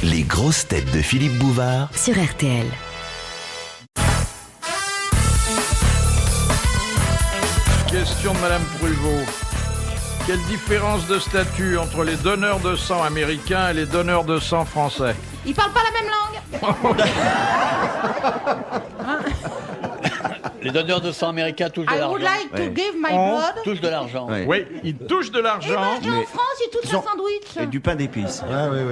Les grosses têtes de Philippe Bouvard sur RTL. Question de Madame Pruvot. Quelle différence de statut entre les donneurs de sang américains et les donneurs de sang français? Ils parlent pas la même langue. Les donneurs de sang américains touchent de I l'argent. would like to give my Oh. blood. Touchent de l'argent. Ouais. Oui, ils touchent de Et l'argent. en France, ils touchent ils un ont- sandwich. Et du pain d'épices.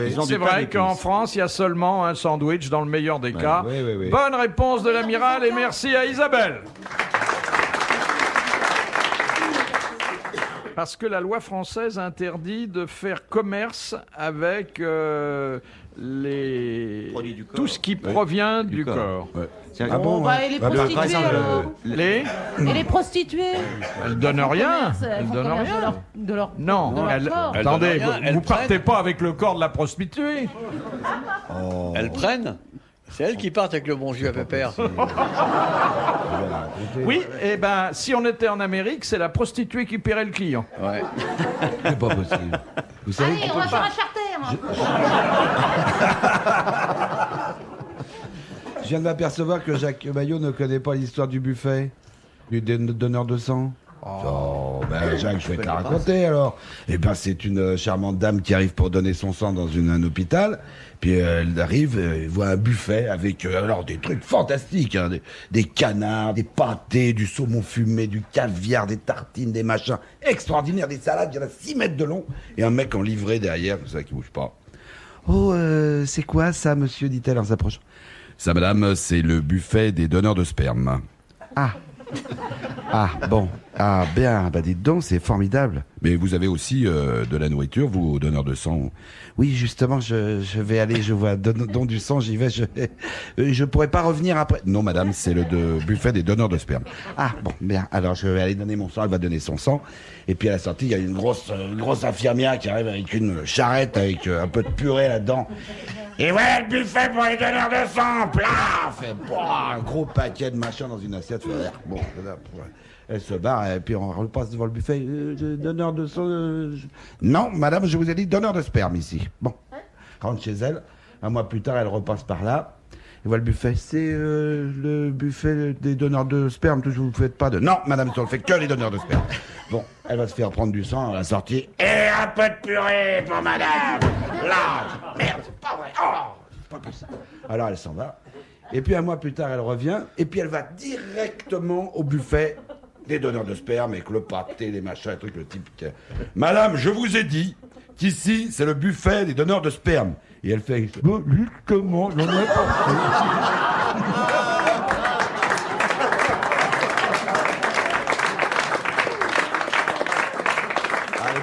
Ils ont C'est du pain vrai d'épices. qu'en France, il y a seulement un sandwich dans le meilleur des cas. oui. Bonne réponse de l'amiral et merci à Isabelle. Parce que la loi française interdit de faire commerce avec Produits du corps. tout ce qui provient du corps. corps. Ouais. Ah bon, bah, et les prostituées, par exemple, alors Les Et les prostituées Elles donnent rien. Elles Elles font donnent commerce rien. de leur Non, de leur elles- corps. Elles attendez, donnent rien, vous elles partez prennent. pas avec le corps de la prostituée. Elles prennent. C'est elles qui partent avec le bon Dieu à Pépère. Oui, et ben si on était en Amérique, c'est la prostituée qui paierait le client. Ouais. C'est pas possible. Vous savez, Allez, on va sur un charter. Je viens de m'apercevoir que Jacques Maillot ne connaît pas l'histoire du buffet, du donneur de sang. Oh, ben Jacques, je vais te la raconter alors. Eh ben, c'est une charmante dame qui arrive pour donner son sang dans un hôpital. Puis elle arrive, elle voit un buffet avec alors des trucs fantastiques, hein, des canards, des pâtés, du saumon fumé, du caviar, des tartines, des machins extraordinaires, des salades, il y en a 6 mètres de long. Et un mec en livrée derrière, comme ça, qui bouge pas. Oh, c'est quoi ça, monsieur, dit-elle en s'approchant. Ça, madame, c'est le buffet des donneurs de sperme. Ah. Ah, bon. Ah, bien. Bah, dites donc, c'est formidable. Mais vous avez aussi de la nourriture, vous, donneurs de sang. Oui, justement, je vais aller, je vois, don du sang, j'y vais, je pourrais pas revenir après. Non, madame, c'est le buffet des donneurs de sperme. Ah, bon, bien. Alors, je vais aller donner mon sang, elle va donner son sang. Et puis, à la sortie, il y a une grosse infirmière qui arrive avec une charrette avec un peu de purée là-dedans. Et voilà le buffet pour les donneurs de sang, plaf! Et, un gros paquet de machin dans une assiette. Bon, elle se barre et puis on repasse devant le buffet. Donneur de sang. Non, madame, je vous ai dit donneur de sperme ici. Bon, rentre chez elle. Un mois plus tard, elle repasse par là. Et voit le buffet. C'est le buffet des donneurs de sperme. Toujours, vous ne faites pas de. Non, madame, on ne fait que les donneurs de sperme. Bon, elle va se faire prendre du sang à la sortie. Et un peu de purée pour madame. Là, merde, c'est pas vrai. Oh, c'est pas possible. Alors elle s'en va. Et puis un mois plus tard, elle revient. Et puis elle va directement au buffet des donneurs de sperme avec le pâté, les machins, les trucs, le type. Madame, je vous ai dit qu'ici, c'est le buffet des donneurs de sperme. Et elle fait. Bon, justement, j'en ai pas.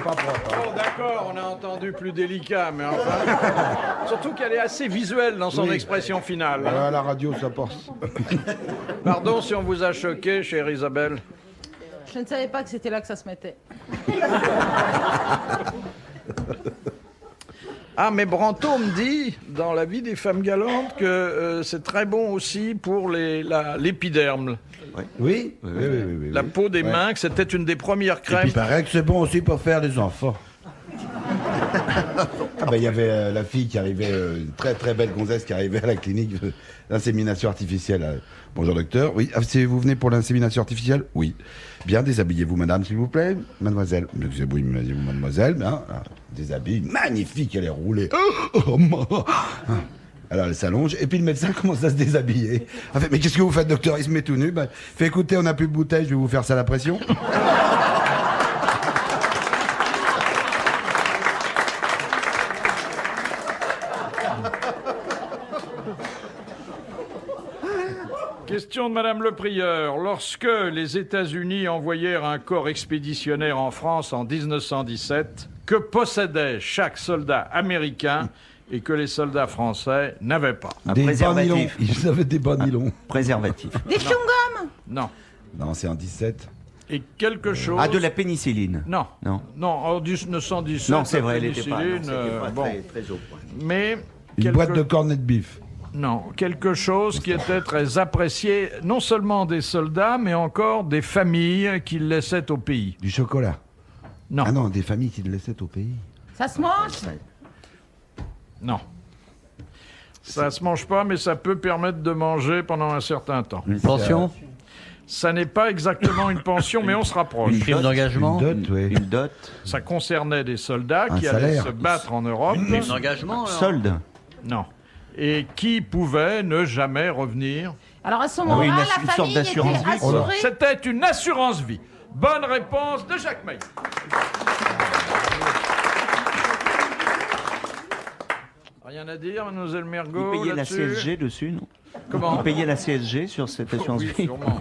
Oh, d'accord, on a entendu plus délicat, mais enfin. Surtout qu'elle est assez visuelle dans son Oui. expression finale. À la radio, ça passe. Pardon si on vous a choqué, chère Isabelle. Je ne savais pas que c'était là que ça se mettait. Ah, mais Branto me dit, dans La vie des femmes galantes, que c'est très bon aussi pour l'épiderme. Oui. La peau des mains, que c'était une des premières Et crèmes. puis il paraît que c'est bon aussi pour faire des enfants. Ah ben il y avait la fille qui arrivait, une très très belle gonzesse qui arrivait à la clinique d'insémination artificielle. Bonjour docteur, oui, vous venez pour l'insémination artificielle? Oui. Bien, déshabillez-vous madame s'il vous plaît. Mademoiselle, oui mademoiselle, hein, déshabille, magnifique, elle est roulée. Alors elle s'allonge, et puis le médecin commence à se déshabiller. Elle fait, mais qu'est-ce que vous faites docteur? Il se met tout nu. Ben, fait écoutez, on n'a plus de bouteille, je vais vous faire ça à la pression. Question de Madame le Prieur. Lorsque les États-Unis envoyèrent un corps expéditionnaire en France en 1917, que possédait chaque soldat américain et que les soldats français n'avaient pas? Un Des bas nylons. préservatif. Ils avaient des bas nylons. Préservatif. Des chewing-gums. Non. Non, c'est en 17. Et quelque chose... Ah, de la pénicilline. Non. Non. Non, en 1917... Non, c'est la vrai, elle n'était pas, pénicilline, bon. très au point. Mais... Une boîte de cornets de bif. Non, quelque chose qui était très apprécié, non seulement des soldats, mais encore des familles qui le laissaient au pays. Du chocolat. Non, Ah non, des familles qui le laissaient au pays. Ça se mange. non. Ça se mange pas, mais ça peut permettre de manger pendant un certain temps. Une pension? Ça n'est pas exactement une pension, mais on se rapproche. Une prime d'engagement? Une dot, oui. Une dot. Ça concernait des soldats Un qui allaient salaire. se battre en Europe. Une prime d'engagement? alors Solde. Non. Et qui pouvaient ne jamais revenir. Alors à ce moment-là, oui, une la sorte famille d'assurance était vie, quoi. assurée. C'était une assurance vie. Bonne réponse de Jacques Maillot. Rien à dire, mademoiselle Mergo, Vous payez la là-dessus CSG dessus, non? Comment Vous payez la CSG sur cette assurance Oui, vie? sûrement.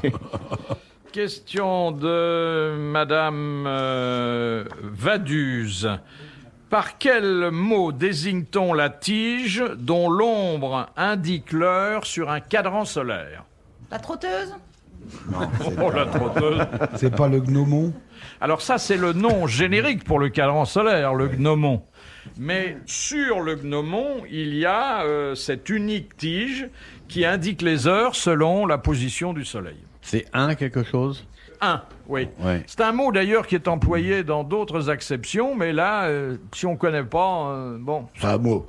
Question de Madame Vaduz. Par quel mot désigne-t-on la tige dont l'ombre indique l'heure sur un cadran solaire? La trotteuse. Oh, la trotteuse. C'est pas le gnomon? Alors ça, c'est le nom générique pour le cadran solaire, le gnomon. Mais sur le gnomon, il y a cette unique tige qui indique les heures selon la position du soleil. C'est un quelque chose? Un, oui. Ouais. C'est un mot d'ailleurs qui est employé dans d'autres acceptions, mais là, si on ne connaît pas, bon. C'est un mot.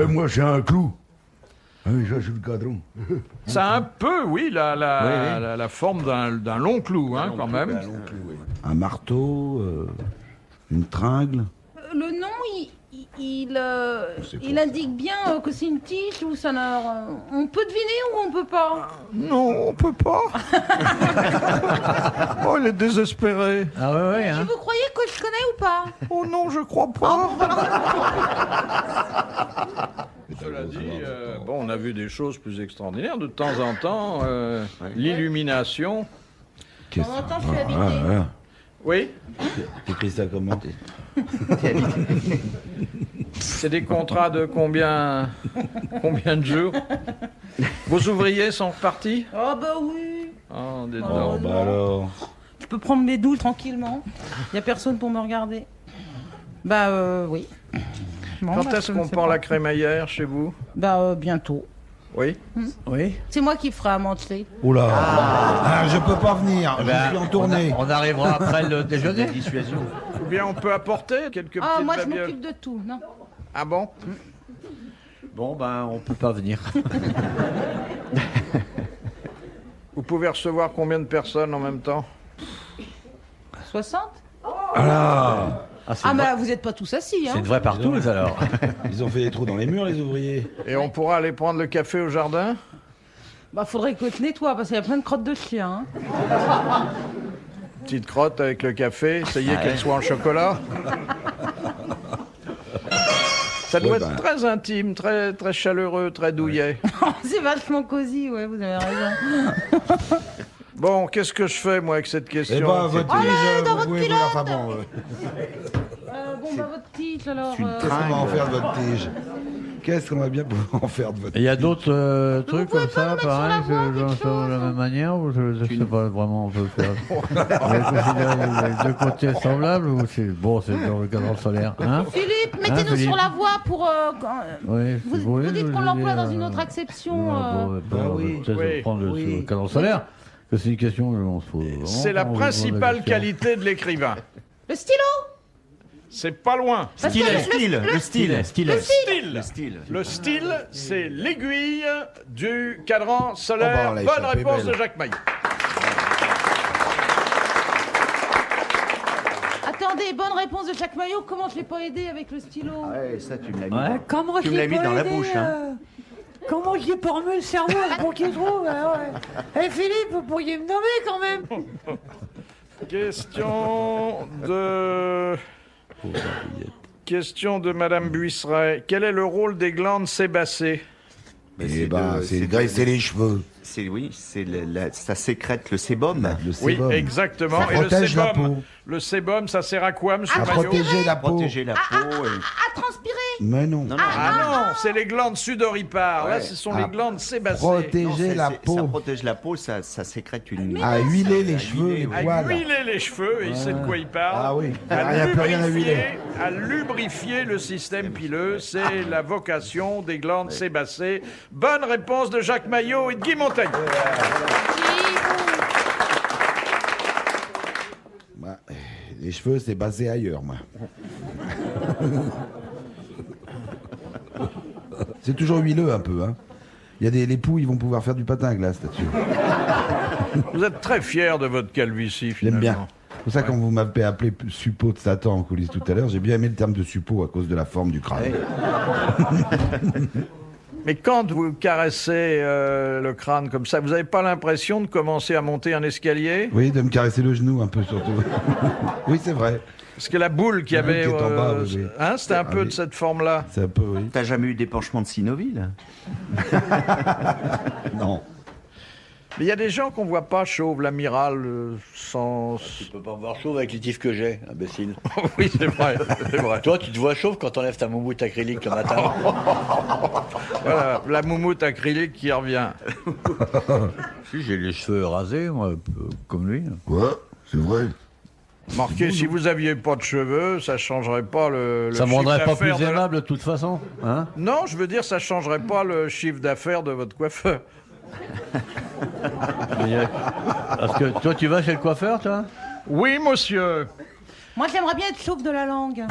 Moi, j'ai un clou. Oui, ça, c'est le cadran. Ça a un peu, oui, la forme d'un long clou, hein, quand même. Un marteau, une tringle. Le nom, il indique bien que c'est une tige ou ça n'a... On peut deviner ou on peut pas? Non, on peut pas. Oh, il est désespéré. Ah ouais, ouais, Et hein. vous croyez que je connais ou pas? Oh non, je crois pas. Cela dit, bon, on a vu des choses plus extraordinaires. De temps en temps, l'illumination. De temps en temps, je suis habitée. Oui, T'écris ça comment? c'est des contrats de combien de jours? Vos ouvriers sont repartis? Oh bah oui. Oh, dis Oh, donc. Bah alors. Je peux prendre mes douches tranquillement. Il y a personne pour me regarder. Bah oui. Bon, Quand bah, est-ce je qu'on sais prend pas. la crémaillère chez vous? Bah bientôt. Oui. Oui. C'est moi qui ferai à Mantelet. Oula. Ah, je peux pas venir. Eh Je ben, suis en tournée. On arrivera après le déjeuner. Dissuasion. Ou bien on peut apporter quelques Ah, petites moi je babioles. m'occupe de tout. Non. Ah bon? Bon, ben, on peut pas venir. Vous pouvez recevoir combien de personnes en même temps? 60. Ah, c'est Ah une, bah vous êtes pas tous assis, c'est hein. une vraie partouze, alors. Ils ont fait des trous dans les murs, les ouvriers. Et on pourra aller prendre le café au jardin? Bah faudrait que tu nettoies parce qu'il y a plein de crottes de chien. Hein. Petite crotte avec le café, essayez qu'elle soit en chocolat. Ça doit Ouais, être ben. très intime, très, très chaleureux, très douillet. C'est vachement cosy, ouais, vous avez raison. Bon, qu'est-ce que je fais, moi, avec cette question? Eh ben, votre tige, dans vous votre pouvez culotte. enfin bon. Bon bah votre titre alors. Qu'est-ce qu'on va en faire de votre tige? Qu'est-ce qu'on va bien pouvoir en faire de votre Il y a tige? d'autres trucs pouvez comme pas ça, nous mettre pareil, sur la voie, de quelque chose, la même manière, ou je sais pas vraiment on peut faire. Oh Vous considérez les deux côtés semblables, ou c'est bon, c'est dans le cadran solaire, hein? Philippe, mettez-nous Philippe sur la voie pour. Oui, Vous, si vous voulez, dites je qu'on vous l'emploie ai, dans une autre acception. oui, peut-être Oui. prendre Oui. sur le cadran solaire, que c'est une question, on se pose. C'est la principale qualité de l'écrivain. Le stylo. C'est pas loin. Parce que Le style. Le style. Le style. Le style, c'est l'aiguille du cadran solaire. Oh, bah, on l'a Bonne échappé réponse belle. de Jacques Maillot. Attendez, bonne réponse de Jacques Maillot. Comment je l'ai pas aidé avec le stylo? Ouais, ça, tu me l'as mis. Ouais. Comment Tu je me l'as l'ai mis pas dans la aidé, bouche, hein. Comment je l'ai pas remué le cerveau pour qu'il trouve ouais. Philippe, vous pourriez me nommer quand même. Question de Madame Buisseret. Quel est le rôle des glandes sébacées? Eh ben, c'est graisser les cheveux. C'est oui, c'est ça sécrète le sébum. Le Oui, sébum. exactement. Ça Et le protège la sébum, peau. le sébum, ça sert à quoi, monsieur À Maillot? protéger la peau. Protéger la peau. À transpirer. Mais non. Non, non, Ah non, c'est les glandes sudoripares. Là, Ouais. ce sont Ah, les glandes sébacées. non, Protéger la ça peau. protège la peau, ça sécrète une. À huiler les À cheveux, huiler, les À poils. huiler les cheveux, et il sait de quoi il parle. Ah oui. Il n'y a plus rien à huiler. À lubrifier le système pileux, c'est la vocation des glandes sébacées. Bonne réponse de Jacques Maillot et de Guy Montaigne. Bah, les cheveux, c'est basé ailleurs, moi. C'est toujours huileux un peu. Hein. Il y a les poux, ils vont pouvoir faire du patin à glace là-dessus. Vous êtes très fier de votre calvitie, J'aime finalement. bien. C'est pour ça quand vous m'avez appelé suppôt de Satan en coulisses tout à l'heure, j'ai bien aimé le terme de suppôt à cause de la forme du crâne. Mais quand vous caressez le crâne comme ça, vous n'avez pas l'impression de commencer à monter un escalier? Oui, de me caresser le genou un peu surtout. Oui, c'est vrai. Parce que la boule qu'il y La boule avait, qui est en bas, oui, oui. hein, c'était un peu oui. de cette forme-là. C'est un peu, oui. T'as jamais eu d'épanchement de synoville? Non. Mais il y a des gens qu'on voit pas chauve, l'amiral, sans... Tu peux pas me voir chauve avec les tifs que j'ai, imbécile. Oui, c'est vrai, c'est vrai. Toi, tu te vois chauve quand t'enlèves ta moumoute acrylique le matin. Voilà, la moumoute acrylique qui revient. Si, j'ai les cheveux rasés, moi, comme lui. Ouais, c'est vrai. Marquez, si vous aviez pas de cheveux, ça changerait pas le Ça me chiffre rendrait pas d'affaires plus de la- aimable de toute façon, hein? Non, je veux dire, ça changerait pas le chiffre d'affaires de votre coiffeur. Parce que toi, tu vas chez le coiffeur, toi? Oui, monsieur. Moi, j'aimerais bien être chauve de la langue.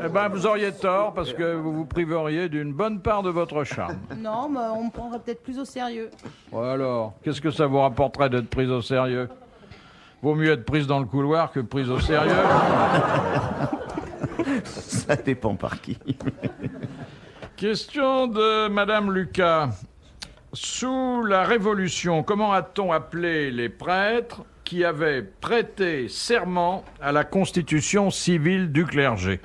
Eh ben, vous auriez tort parce que vous vous priveriez d'une bonne part de votre charme. Non, mais on me prendrait peut-être plus au sérieux. Ou alors, qu'est-ce que ça vous rapporterait d'être prise au sérieux? Vaut mieux être prise dans le couloir que prise au sérieux. Ça dépend par qui. Question de Madame Lucas. Sous la Révolution, comment a-t-on appelé les prêtres qui avaient prêté serment à la constitution civile du clergé?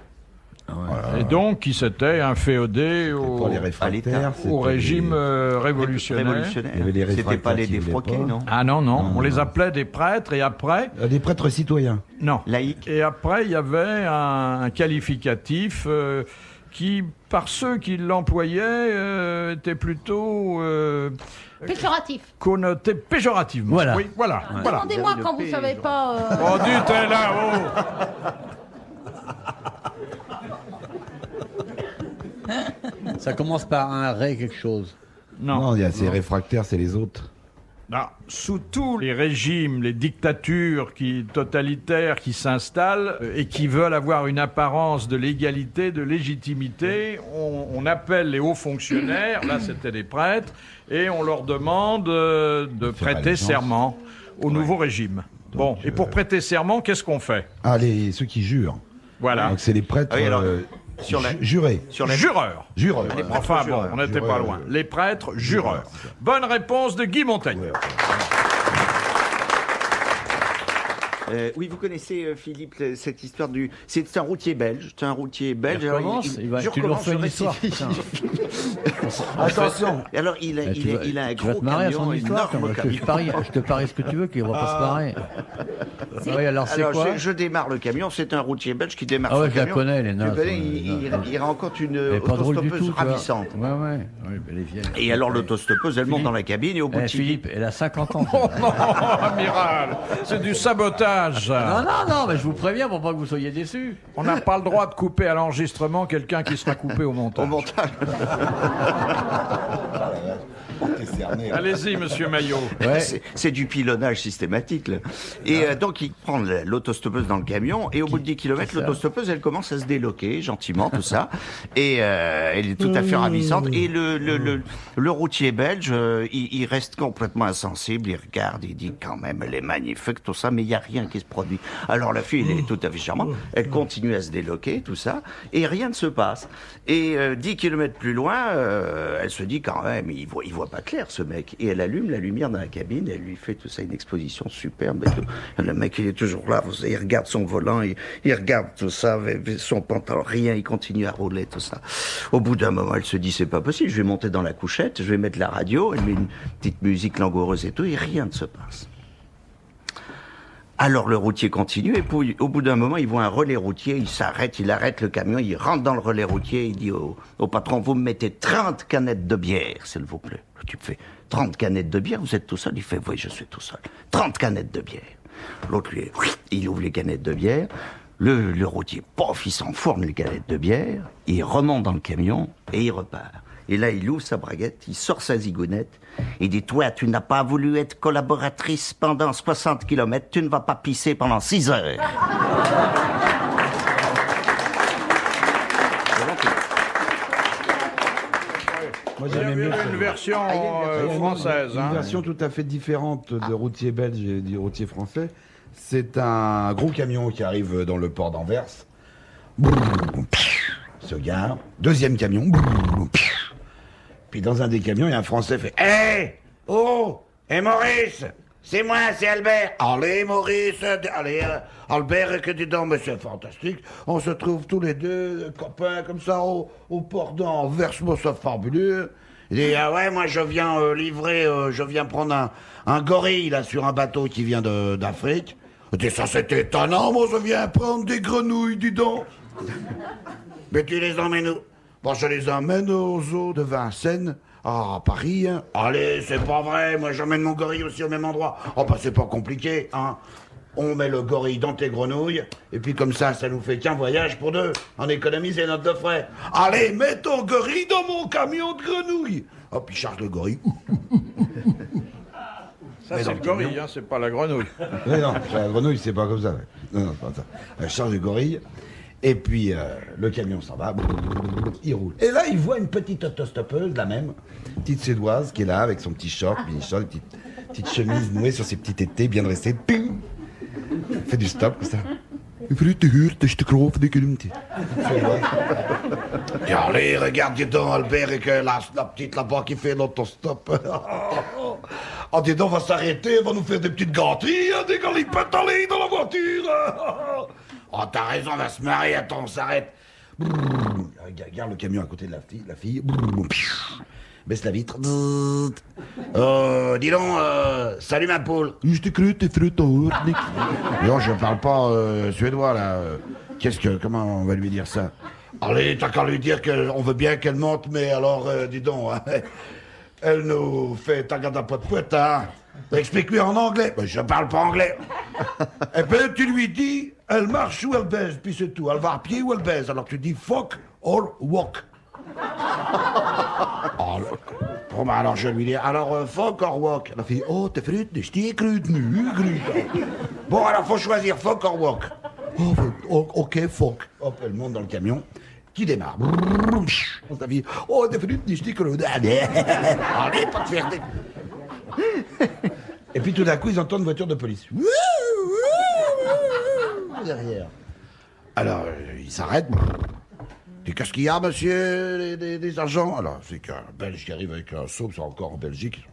Et donc, qui s'était inféodé Pour les réfractaires, au régime c'était révolutionnaire. Il y avait les C'était pas les réfractaires qui défroqués, voulaient pas. non? Ah non, non, on les appelait des prêtres et après, Des prêtres citoyens. non. Laïque. Et après, il y avait un qualificatif qui, par ceux qui l'employaient, était plutôt Péjoratif. connoté péjorativement. Voilà. Oui, voilà. voilà. Demandez-moi quand vous savez pas. Oh, dites là-haut. Ça commence par un ré quelque chose. Non. Non, il y a ces réfractaires, c'est les autres. Non. Sous tous les régimes, les dictatures totalitaires qui s'installent et qui veulent avoir une apparence de légalité, de légitimité, on appelle les hauts fonctionnaires, là c'était des prêtres, et on leur demande de prêter allégeance. serment au nouveau régime. Bon, et pour prêter serment, qu'est-ce qu'on fait? Ah, ceux qui jurent. Voilà. Donc c'est les prêtres Ah oui, alors, sur la- jurés. Sur la... Jureurs. Jureurs. Enfin bon, jureurs. on n'était pas Jureurs, loin. Les prêtres, jureurs. Bonne réponse de Guy Montagnier. Oui, vous connaissez, Philippe, cette histoire du... C'est un routier belge. C'est un routier belge. Il Alors, recommence, je tu nous recommence, refais je une histoire. rectifie. Attention. Et alors, il a un Tu vas gros te marrer à camion, son histoire. énorme Je te camion. parie ce que tu veux, qu'il va pas se marrer. Oui, alors c'est Alors, quoi? je démarre le camion. C'est un routier belge qui démarre Ah ouais, son je la camion. connais, elle est naze, Tu connais, ouais, il rencontre une Elle est pas drôle du autostoppeuse tout, tu vois. ravissante. Ouais, ouais. Oui, elle est vieille. Et alors, l'autostoppeuse, elle monte dans la cabine et au bout de 10 Philippe, elle a 50 ans. Oh non, amiral, c'est du sabotage. Non, non, mais je vous préviens pour pas que vous soyez déçus. On n'a pas le droit de couper à l'enregistrement quelqu'un qui sera coupé au montage. au montage. Allez-y, monsieur Maillot. Ouais. C'est du pilonnage systématique. Là. Et donc, il prend l'autostoppeuse dans le camion, et au bout de 10 km, l'autostoppeuse, elle commence à se déloquer, gentiment, tout ça. Et elle est tout à fait ravissante. Et le routier belge, il reste complètement insensible, il regarde, il dit quand même, elle est magnifique, tout ça, mais il n'y a rien qui se produit. Alors, la fille, elle est tout à fait charmante, elle continue à se déloquer, tout ça, et rien ne se passe. Et 10 km plus loin, elle se dit quand même, il voit pas clair, ce mec. Et elle allume la lumière dans la cabine, elle lui fait tout ça, une exposition superbe. Et tout. Le mec, il est toujours là, il regarde son volant, il regarde tout ça, son pantalon, rien, il continue à rouler, tout ça. Au bout d'un moment, elle se dit, c'est pas possible, je vais monter dans la couchette, je vais mettre la radio, elle met une petite musique langoureuse et tout, et rien ne se passe. Alors le routier continue, et puis, au bout d'un moment, il voit un relais routier, il s'arrête, il arrête le camion, il rentre dans le relais routier, il dit au patron, vous me mettez 30 canettes de bière, s'il vous plaît. Le type fait, 30 canettes de bière, vous êtes tout seul? Il fait, oui, je suis tout seul. 30 canettes de bière. L'autre, lui, il ouvre les canettes de bière, le routier, pof, il s'enfourne les canettes de bière, il remonte dans le camion, et il repart. Et là, il ouvre sa braguette, il sort sa zigounette, il dit, toi, tu n'as pas voulu être collaboratrice pendant 60 km, tu ne vas pas pisser pendant 6 heures. Moi, Il y j'aimais avait mieux une version française. Une hein. version tout à fait différente de routier belge et du routier français. C'est un gros camion qui arrive dans le port d'Anvers. Se gare. Deuxième camion. Puis dans un des camions, il y a un Français qui fait Hé Oh Et Maurice C'est moi, c'est Albert. Allez, Maurice, allez, Albert, que dis donc, mais c'est fantastique. On se trouve tous les deux, copains, comme ça, au port d'Anvers, moi, c'est fabuleux. Il dit, ah ouais, moi, je viens livrer, je viens prendre un gorille, là, sur un bateau qui vient d'Afrique. Il dit, ça, c'est étonnant, moi, je viens prendre des grenouilles, dis donc. Mais tu les emmènes où? Bon, je les emmène au zoo de Vincennes. Ah, à Paris, hein. Allez, c'est pas vrai, moi j'emmène mon gorille aussi au même endroit. Oh, bah c'est pas compliqué, hein. On met le gorille dans tes grenouilles, et puis comme ça nous fait qu'un voyage pour deux. On économise les notes de frais. Allez, mets ton gorille dans mon camion de grenouilles. Hop, il charge le gorille. Ça, c'est le gorille, hein, c'est pas la grenouille. Mais non, la grenouille, c'est pas comme ça. Ouais. Non, c'est pas ça. Elle charge le gorille. Et puis, le camion s'en va, il roule. Et là, il voit une petite autostoppeuse, la même, petite suédoise, qui est là, avec son petit short, mini-short, petite chemise nouée sur ses petits tétés, bien dressés. Ping Elle fait du stop, comme ça. Et allez, regarde, dis donc, Albert, et que la petite là-bas qui fait l'autostop. Oh, dis donc, on va s'arrêter, on va nous faire des petites gâteries, hein, des galipettes, allez, dans la voiture. Oh, t'as raison, on va se marrer, attends, on s'arrête. Regarde le camion à côté de la fille. Baisse la vitre. Dis donc, salut ma poule. Je t'ai cru, t'es fruit en Nick. Non, je parle pas suédois, là. Comment on va lui dire ça? Allez, t'as qu'à lui dire qu'on veut bien qu'elle monte, mais alors, dis donc, hein, elle nous fait tagada pas de poète, hein. Explique-lui en anglais. Ben, je parle pas anglais. Eh ben, tu lui dis, elle marche ou elle baise, puis c'est tout. Elle va à pied ou elle baise. Alors tu dis fuck or walk. Bon, ben, alors je lui dis, alors fuck or walk. Elle fait, oh, t'es fruit, je t'ai cru, Bon, alors faut choisir fuck or walk. Oh, ok, fuck. Hop, elle monte dans le camion. Qui démarre. On t'a dit, oh, t'es fruit, je t'ai cru. Allez, pas de fierté. Et puis tout d'un coup, ils entendent une voiture de police. Derrière. Alors, ils s'arrêtent. Et qu'est-ce qu'il y a, monsieur, des agents? Alors, c'est qu'un Belge qui arrive avec un seau, c'est encore en Belgique.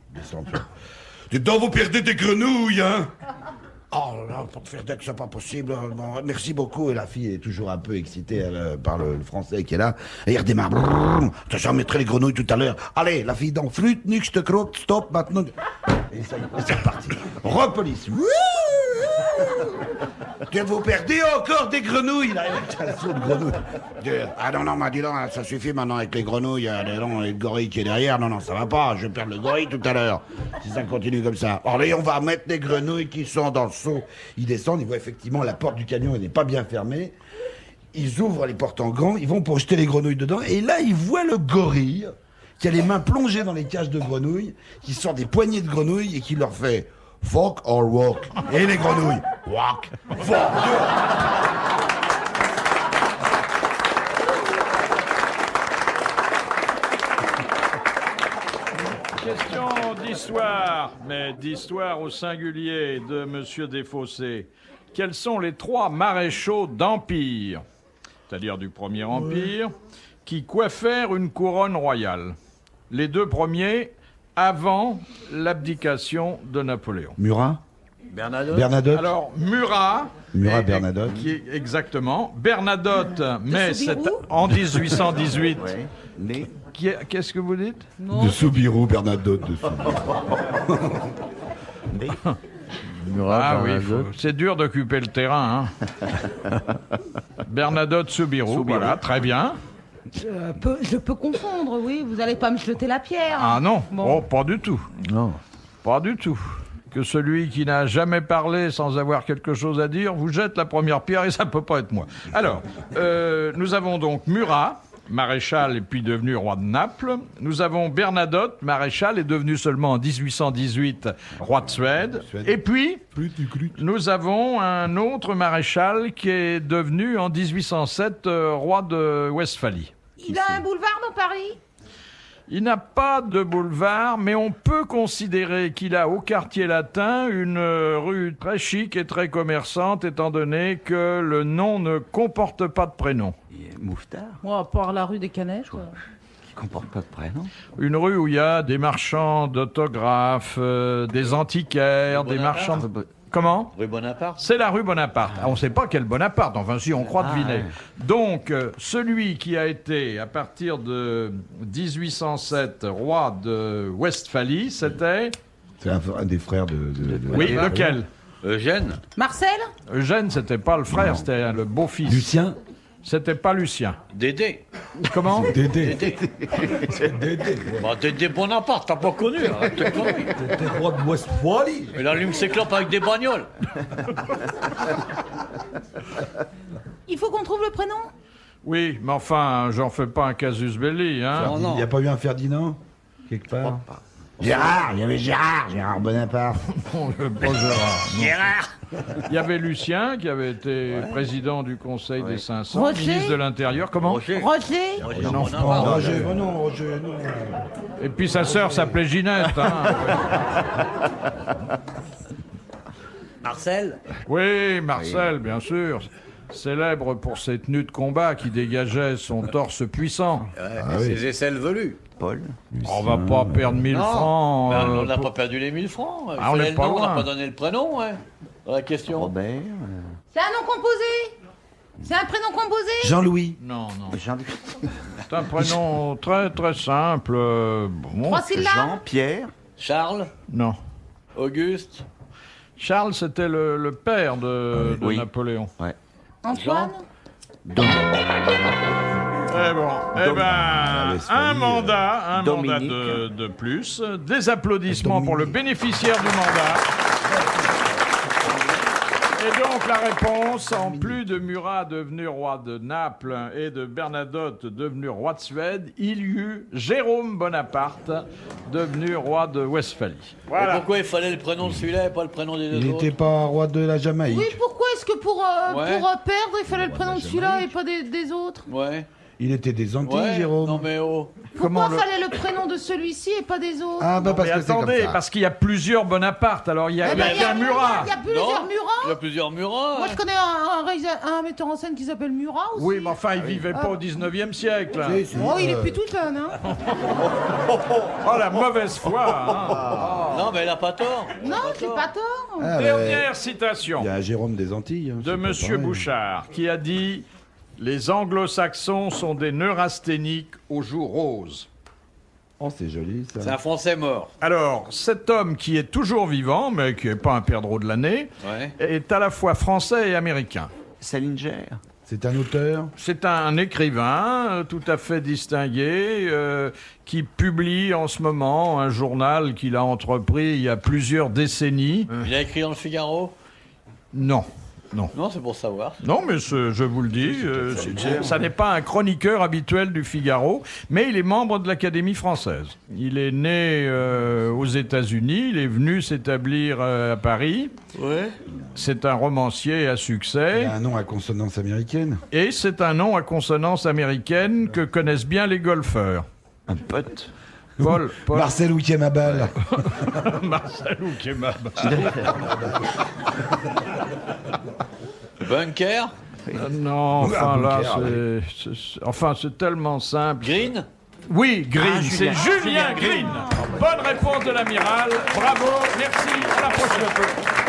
Dites donc, vous perdez des grenouilles, hein? Oh là, pour te faire dire que c'est pas possible. Bon, merci beaucoup. Et la fille est toujours un peu excitée par le français qui est là. Et il redémarre. J'en mettrai les grenouilles tout à l'heure. Allez, la fille dans flûte, nique, te croque, stop, maintenant. Et c'est reparti. Repolice. Vous perdez encore des grenouilles, là. Un saut de grenouilles. Ah non, m'a dit non, ça suffit maintenant avec les grenouilles, et le gorille qui est derrière. Non, ça va pas. Je vais perdre le gorille tout à l'heure. Si ça continue comme ça. Allez, on va mettre les grenouilles qui sont dans le seau. Ils descendent, ils voient effectivement la porte du camion, elle n'est pas bien fermée. Ils ouvrent les portes en grand, ils vont pour jeter les grenouilles dedans. Et là, ils voient le gorille qui a les mains plongées dans les cages de grenouilles, qui sort des poignées de grenouilles et qui leur fait fuck or walk. Et les grenouilles, walk, fuck. Question d'histoire, mais d'histoire au singulier de Monsieur Desfossés. Quels sont les 3 maréchaux d'Empire, c'est-à-dire du Premier Empire, qui coiffèrent une couronne royale? Les 2 premiers avant l'abdication de Napoléon. Murat? Bernadotte. Alors, Murat, Bernadotte. exactement. Bernadotte, mais c'est en 1818. Ouais, mais... Qu'est-ce que vous dites? De Soubirou, Bernadotte. Murat, Ah oui, Bernadotte. c'est dur d'occuper le terrain. Hein. Bernadotte Soubirou, voilà, très bien. Je peux confondre, oui. Vous allez pas me jeter la pierre. Ah non, Bon. oh, pas du tout. Non. Pas du tout. Que celui qui n'a jamais parlé sans avoir quelque chose à dire vous jette la première pierre et ça peut pas être moi. Alors, nous avons donc Murat, maréchal et puis devenu roi de Naples. Nous avons Bernadotte, maréchal, est devenu seulement en 1818 roi de Suède. Et puis, nous avons un autre maréchal qui est devenu en 1807 roi de Westphalie. Il a un boulevard dans Paris? Il n'a pas de boulevard, mais on peut considérer qu'il a au quartier latin une rue très chic et très commerçante, étant donné que le nom ne comporte pas de prénom. Mouffetard, Bon, à part la rue des Canettes. qui comporte pas de prénom. Une rue où il y a des marchands d'autographes, des antiquaires, des marchands... Comment? Rue Bonaparte. C'est la rue Bonaparte. Ah, on ne sait pas quel Bonaparte, enfin si, on croit deviner. ouais. Donc, celui qui a été, à partir de 1807, roi de Westphalie, c'était... C'est un des frères de... Oui, lequel? Eugène. Marcel? Eugène, c'était pas le frère, c'était le beau-fils. Lucien. C'était pas Lucien. Dédé. Comment? Dédé. Dédé. Dédé. Bah, Dédé Bonaparte, t'as pas connu. Arrête tes conneries. T'es roi de Westphalie. Il allume ses clopes avec des bagnoles. Il faut qu'on trouve le prénom? Oui, mais enfin, j'en fais pas un casus belli, hein. Non, non. Il n'y a pas eu un Ferdinand quelque part? Gérard, il y avait Gérard Bonaparte. Bon, pas Gérard. non. Gérard. Il y avait Lucien, qui avait été président du Conseil des 500, Roger. ministre de l'Intérieur. Comment? Roger. Roger? Roger Non, Bonaparte. Roger, oh non, Roger, non. Et puis sa sœur s'appelait Ginette. Hein. Marcel. Oui, Marcel, bien sûr. Célèbre pour ses tenues de combat qui dégageaient son torse puissant. Ses aisselles velues. Paul. On va pas perdre 1000 francs. Ben, on n'a pour- pas perdu les 1000 francs. Il Ah, on fallait est le pas nom, on loin. n'a pas donné le prénom, hein, dans la question. Robert. C'est un nom composé? C'est un prénom composé? Jean-Louis. Non, non. Jean-Luc. C'est un prénom très très simple. Bon, 3 syllabes? Jean, Pierre. Charles. non. Auguste. Charles, c'était le père de Oui. Napoléon. Antoine? Eh bon, eh ben, un mandat Dominique. de plus. Des applaudissements pour le bénéficiaire du mandat. Et donc la réponse, en plus de Murat devenu roi de Naples et de Bernadotte devenu roi de Suède, il y eut Jérôme Bonaparte devenu roi de Westphalie. Et Voilà. pourquoi il fallait le prénom de celui-là et pas le prénom des deux Il autres? n'était pas roi de la Jamaïque. Oui, pourquoi est-ce que pour Ouais. perdre, il fallait le prénom de celui-là et pas des autres? Ouais. Il était des Antilles, Ouais. Jérôme. Non mais oh. Comment Pourquoi fallait le prénom de celui-ci et pas des autres? Ah bah parce Mais que c'est comme attendez, ça. parce qu'il y a plusieurs Bonaparte, alors il y a, Eh ben, il y a un Murat. Il y a plusieurs Non. Il y Murats. a plusieurs Murats. Moi, hein. je connais un metteur en scène qui s'appelle Murat aussi. Oui, mais enfin, il vivait pas au 19e siècle. Si, si, Oh, il est plus tout jeune, hein. Oh, la mauvaise foi, hein. Non mais il a pas tort. Non, j'ai pas tort. Ah, bah, Dernière citation il y a Jérôme des Antilles. hein, de c'est pas Monsieur pareil. Bouchard, qui a dit « Les anglo-saxons sont des neurasthéniques aux joues roses Oh, c'est joli, ça. C'est un Français mort. ». Alors, cet homme qui est toujours vivant, mais qui n'est pas un perdreau de l'année, Ouais. est à la fois français et américain. Salinger. C'est un auteur. C'est un écrivain tout à fait distingué qui publie en ce moment un journal qu'il a entrepris il y a plusieurs décennies. Il a écrit dans le Figaro. Non. Non, c'est pour savoir. Non, mais je vous le dis, ça n'est pas un chroniqueur habituel du Figaro, mais il est membre de l'Académie française. Il est né aux États-Unis, il est venu s'établir à Paris. Ouais. C'est un romancier à Il succès a un nom à consonance américaine. et c'est un nom à consonance américaine que connaissent bien les golfeurs. Un pote. Paul Marcel Ouquier-Mabal. Marcel ou Kebab. Bunker. Non, enfin Ah, là, Bunker, c'est tellement simple. Green. Oui, Green, Ah, c'est Julien Green. Bonne réponse de l'amiral. Bravo, merci, à la prochaine fois.